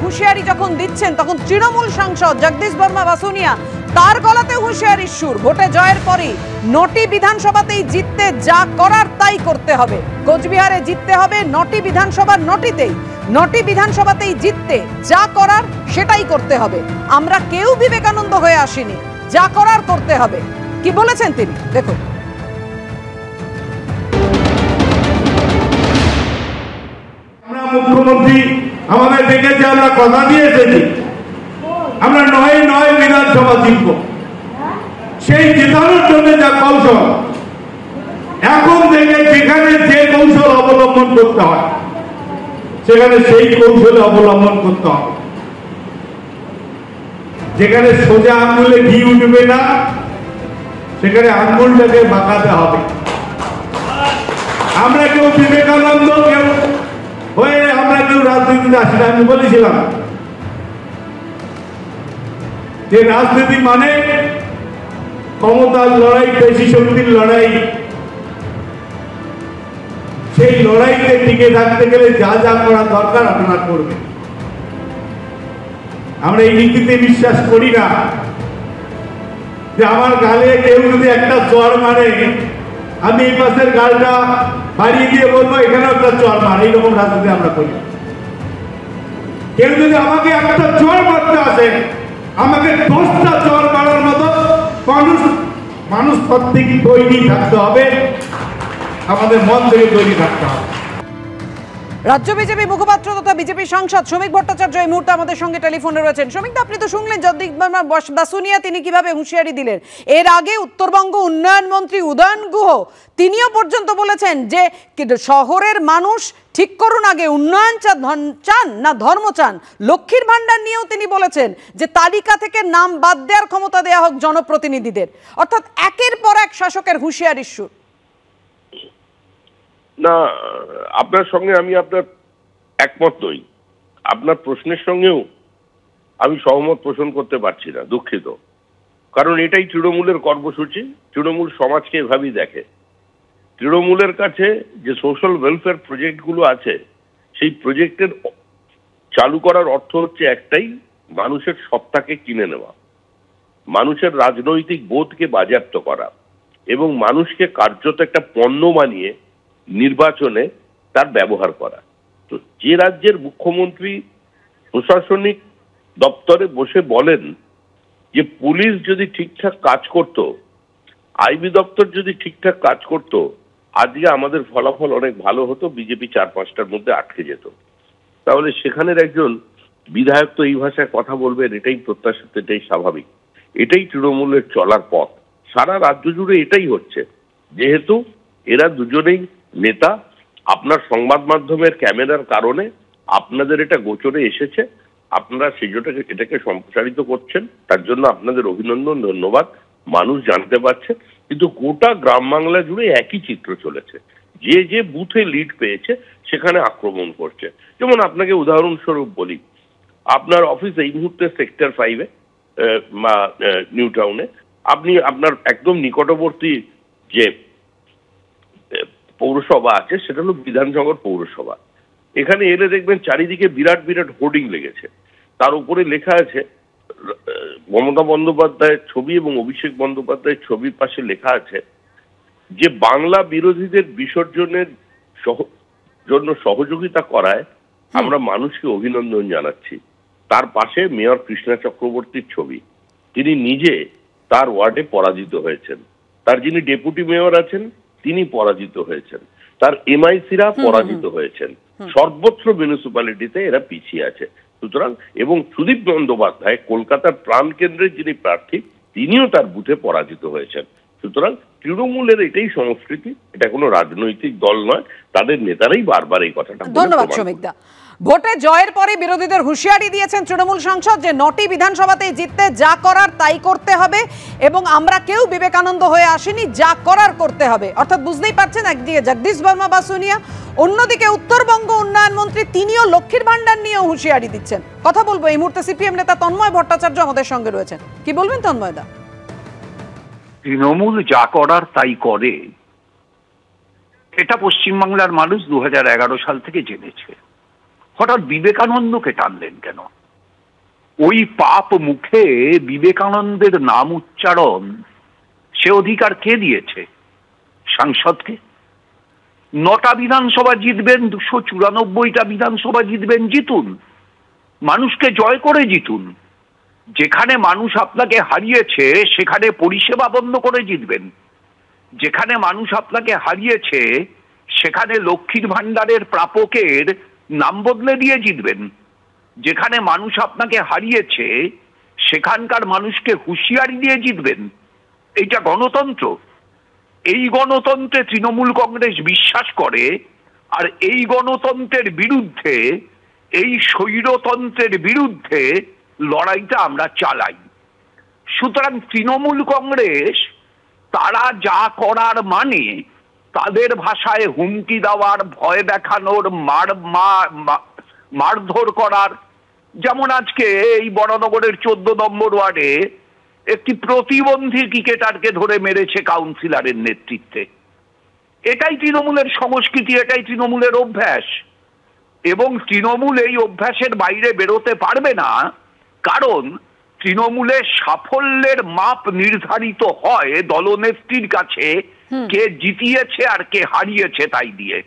হুঁশিয়ারি যখন দিচ্ছেন তখন তৃণমূল সাংসদ জগদীশ বর্মা বাসুনিয়া তার গলাতে হুঁশিয়ারির সুর। ভোটে জয়ের পরই নটি বিধানসভাতেই জিততে যা করার তাই করতে হবে। কোচবিহারে জিততে হবে নটি বিধানসভার নটি বিধানসভাতেই জিততে যা করার সেটাই করতে হবে। আমরা কেউ বিবেকানন্দ হয়ে আসিনি, যা করার করতে হবে। কি বলেছেন তিনি, দেখুন। মুখ্যমন্ত্রী আমাদের ডেকেছে, আমরা কথা দিয়ে এসেছি আমরা নয় বিধানসভা জিতব। সেই জেতানোর জন্য যা কৌশল এখন থেকে যেখানে যে কৌশল অবলম্বন করতে হয় সেখানে সেই কৌশল অবলম্বন করতে হবে। যেখানে সোজা আঙুলে ঘি উঠবে না সেখানে আঙুলটাকে বাঁকাতে হবে। আমরা কেউ বিবেকানন্দ কেউ হয়ে আমরা কেউ রাজনীতিতে আসি না। আমি বলেছিলাম যে রাজনীতি মানে ক্ষমতার লড়াই, পেশি শক্তির লড়াই। সেই লড়াইকে টিকে থাকতে গেলে যা যা করা দরকার আপনারা করবেন। আমরা এই নীতিতে বিশ্বাস করি না যে আমার গালে কেউ যদি একটা চর মারে আমি এই পাশের গালটা বাড়িয়ে দিয়ে বলবো এখানে একটা চর মার। এইরকম রাজনীতি আমরা করি। কেউ যদি আমাকে একটা চর মারতে আসে আমাকে 10টা চর মারার মতো মানুষ প্রত্যেক তৈরি থাকতে হবে, আমাদের মন থেকে তৈরি থাকতে হবে। রাজ্য বিজেপি মুখপাত্র তথা বিজেপি সাংসদ শ্রমিক ভট্টাচার্য এই মুহূর্তে আমাদের সঙ্গে টেলিফোনে রয়েছেন। শ্রমিক, আপনি তো শুনলেন জগদীশ বর্মা বাসুনিয়া তিনি কিভাবে হুঁশিয়ারি দিলেন। এর আগে উত্তরবঙ্গ উন্নয়ন মন্ত্রী উদয়ন গুহ তিনিও পর্যন্ত বলেছেন যে শহরের মানুষ ঠিক করুন আগে উন্নয়ন চান না ধর্ম চান। লক্ষ্মীর ভান্ডার নিয়েও তিনি বলেছেন যে তালিকা থেকে নাম বাদ দেওয়ার ক্ষমতা দেওয়া হোক জনপ্রতিনিধিদের। অর্থাৎ একের পর এক শাসকের হুঁশিয়ারির সুর। না, আপনার সঙ্গে আমি আপনার একমত নই। আপনার প্রশ্নের সঙ্গেও আমি সহমত পোষণ করতে পারছি না, দুঃখিত। কারণ এটাই তৃণমূলের কর্মসূচি। তৃণমূল সমাজকে এভাবেই দেখে। তৃণমূলের কাছে যে সোশ্যাল ওয়েলফেয়ার প্রজেক্টগুলো আছে সেই প্রজেক্টের চালু করার অর্থ হচ্ছে একটাই, মানুষের সত্তাকে কিনে নেওয়া, মানুষের রাজনৈতিক বোধকে বাজেয়াপ্ত করা এবং মানুষকে কার্যত একটা পণ্য বানিয়ে নির্বাচনে তার ব্যবহার করা। তো যে রাজ্যের মুখ্যমন্ত্রী প্রশাসনিক দপ্তরে বসে বলেন যে পুলিশ যদি ঠিকঠাক কাজ করত, আইবি দপ্তর যদি ঠিকঠাক কাজ করত, আজকে আমাদের ফলাফল অনেক ভালো হতো, বিজেপি 4-5টার মধ্যে আটকে যেত, তাহলে সেখানের একজন বিধায়ক তো এই ভাষায় কথা বলবেন, এটাই প্রত্যাশিত, এটাই স্বাভাবিক, এটাই তৃণমূলের চলার পথ। সারা রাজ্য জুড়ে এটাই হচ্ছে। যেহেতু এরা দুজনেই নেতা, আপনার সংবাদ মাধ্যমের ক্যামেরার কারণে আপনাদের এটা গোচরে এসেছে, আপনারা এটাকে সম্প্রসারিত করছেন, তার জন্য আপনাদের অভিনন্দন, ধন্যবাদ। মানুষ জানতে পারছে, কিন্তু গোটা গ্রাম বাংলা জুড়ে একই চিত্র চলেছে। যে যে বুথে লিড পেয়েছে সেখানে আক্রমণ করছে। যেমন আপনাকে উদাহরণস্বরূপ বলি, আপনার অফিস এই মুহূর্তে সেক্টর 5-এ নিউ টাউনে, আপনি আপনার একদম নিকটবর্তী যে পৌরসভা আছে সেটা হলো বিধাননগর পৌরসভা। এখানে এলে দেখবেন চারিদিকে বিরাট বিরাট হোর্ডিং লেগেছে, তার উপরে লেখা আছে মমতা বন্দ্যোপাধ্যায়ের ছবি এবং অভিষেক বন্দ্যোপাধ্যায়ের ছবির পাশে লেখা আছে যে বাংলা বিরোধীদের বিসর্জনের জন্য সহযোগিতা করায় আমরা মানুষকে অভিনন্দন জানাচ্ছি। তার পাশে মেয়র কৃষ্ণা চক্রবর্তীর ছবি, তিনি নিজে তার ওয়ার্ডে পরাজিত হয়েছেন, তার যিনি ডেপুটি মেয়র আছেন তিনি পরাজিত হয়েছেন, তার এমআইসিরা পরাজিত হয়েছেন, সর্বত্র মিউনিসিপ্যালিটিতে এরা পিছিয়ে আছে। সুতরাং এবং সুদীপ বন্দ্যোপাধ্যায় কলকাতার প্রাণ কেন্দ্রের যিনি প্রার্থী তিনিও তার বুথে পরাজিত হয়েছেন। সুতরাং তৃণমূলের এটাই সংস্কৃতি, এটা কোনো রাজনৈতিক দল নয়, তাদের নেতারাই বারবার এই কথাটা। ধন্যবাদ শ্রমিকদা। ভোটে জয়ের পরে বিরোধীদের হুঁশিয়ারি দিয়েছেন তৃণমূল সাংসদ যে নটি বিধানসভাতেই জিততে যা করার তাই করতে হবে এবং আমরা কেউ বিবেকানন্দ হয়ে আসিনি, যা করার করতে হবে। অর্থাৎ বুঝতেই পারছেন, একদিকে জগদীশ বর্মা বাসুনিয়া, অন্যদিকে উত্তরবঙ্গ উন্নয়ন মন্ত্রী তিনিও লক্ষ্মীর ভান্ডার নিয়েও হুঁশিয়ারি দিচ্ছেন। কথা বলবো এই মুহূর্তে সিপিএম নেতা তন্ময় ভট্টাচার্য আমাদের সঙ্গে রয়েছেন। কি বলবেন তন্ময় দা? তৃণমূল যা করার তাই করে, এটা পশ্চিমবাংলার মানুষ 2011 সাল থেকে জেনেছে। হঠাৎ বিবেকানন্দকে টানলেন কেন? ওই পাপ মুখে বিবেকানন্দের নাম উচ্চারণ সে অধিকার কে দিয়েছে? সাংসদকে। 9টা বিধানসভা জিতবেন, 294টা বিধানসভা জিতবেন, জিতুন, মানুষকে জয় করে জিতুন। যেখানে মানুষ আপনাকে হারিয়েছে সেখানে পরিষেবা বন্ধ করে জিতবেন। যেখানে মানুষ আপনাকে হারিয়েছে সেখানে লক্ষ্মীর ভাণ্ডারের প্রাপকের নাম বদলে দিয়ে জিতবেন। যেখানে মানুষ আপনাকে হারিয়েছে সেখানকার মানুষকে হুঁশিয়ারি দিয়ে জিতবেন। এইটা গণতন্ত্র। এই গণতন্ত্রে তৃণমূল কংগ্রেস বিশ্বাস করে, আর এই গণতন্ত্রের বিরুদ্ধে, এই স্বৈরতন্ত্রের বিরুদ্ধে লড়াইটা আমরা চালাই। সুতরাং তৃণমূল কংগ্রেস তারা যা করার মানে তাদের ভাষায় হুমকি দেওয়ার, ভয় দেখানোর, মারধর করার। যেমন আজকে এই বরানগরের 14 নম্বর ওয়ার্ডে একটি প্রতিবন্ধী ক্রিকেটারকে ধরে মেরেছে কাউন্সিলরের নেতৃত্বে। এটাই তৃণমূলের সংস্কৃতি, এটাই তৃণমূলের অভ্যাস। এবং তৃণমূল এই অভ্যাসের বাইরে বেরোতে পারবে না, কারণ তৃণমূলের সাফল্যের মাপ নির্ধারিত হয় দলনেত্রীর কাছে কে জিতিয়েছে আর কে হারিয়েছে তাই দিয়ে।